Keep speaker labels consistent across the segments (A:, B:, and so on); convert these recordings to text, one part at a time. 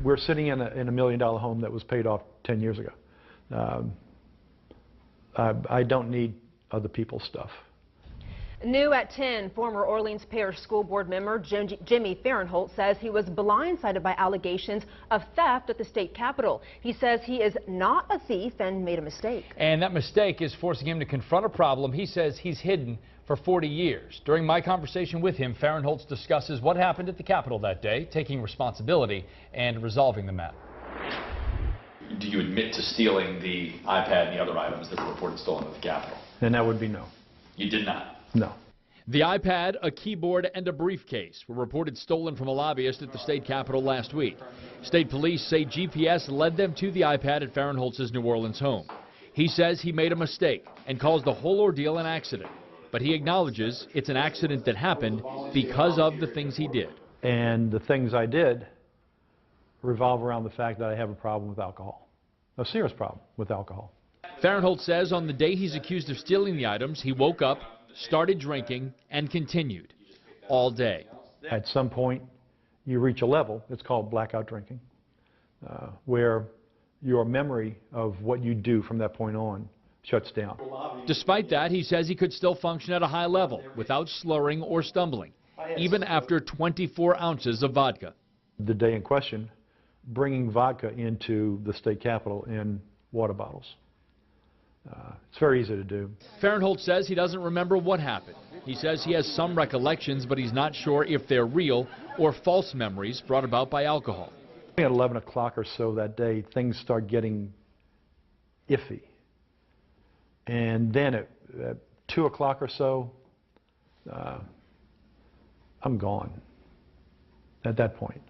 A: we're sitting in a $1 million home that was paid off 10 years ago. I don't need other people's stuff.
B: New at 10, former Orleans Parish School Board member Jimmy Farenholt says he was blindsided by allegations of theft at the state capitol. He says he is not a thief and made a mistake.
C: And that mistake is forcing him to confront a problem he says he's hidden for 40 years. During my conversation with him, Farenholt discusses what happened at the Capitol that day, taking responsibility and resolving the matter.
D: Do you admit to stealing the iPad and the other items that were reported stolen at the Capitol?
A: And that would be no.
D: You did not?
A: No.
C: The iPad, a keyboard, and a briefcase were reported stolen from a lobbyist at the state capitol last week. State police say GPS led them to the iPad at Farenholtz's New Orleans home. He says he made a mistake and calls the whole ordeal an accident. But he acknowledges it's an accident that happened because of the things he did.
A: And the things I did revolve around the fact that I have a problem with alcohol, a serious problem with alcohol.
C: Farenholt says on the day he's accused of stealing the items, he woke up, started drinking, and continued all day.
A: At some point, you reach a level, it's called blackout drinking, where your memory of what you do from that point on shuts down.
C: Despite that, he says he could still function at a high level without slurring or stumbling, even after 24 ounces of vodka.
A: The day in question, bringing vodka into the state capitol in water bottles. It's very easy to do.
C: Farenholt says he doesn't remember what happened. He says he has some recollections, but he's not sure if they're real or false memories brought about by alcohol.
A: At 11 o'clock or so that day, things start getting iffy. And then at 2 o'clock or so, I'm gone at that point.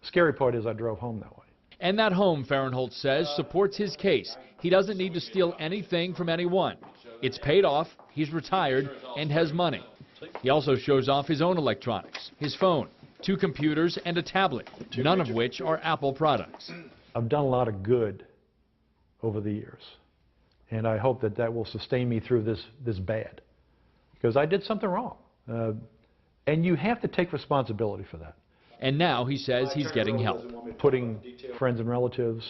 A: The scary part is I drove home that way.
C: And that home, Farenholt says, supports his case. He doesn't need to steal anything from anyone. It's paid off, he's retired, and has money. He also shows off his own electronics, his phone, 2 computers, and a tablet, none of which are Apple products.
A: I've done a lot of good over the years, and I hope that that will sustain me through this bad, because I did something wrong. And you have to take responsibility for that.
C: And now he says he's getting help.
A: Putting friends and relatives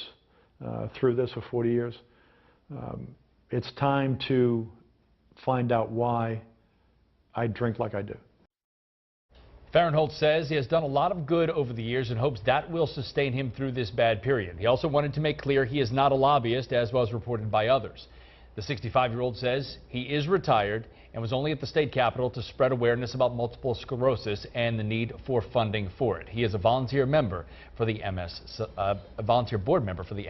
A: through this for 40 years, it's time to find out why I drink like I do.
C: Farenholt says he has done a lot of good over the years and hopes that will sustain him through this bad period. He also wanted to make clear he is not a lobbyist, as was reported by others. The 65-year-old says he is retired and was only at the state capitol to spread awareness about multiple sclerosis and the need for funding for it. He is a volunteer member for the volunteer board member for the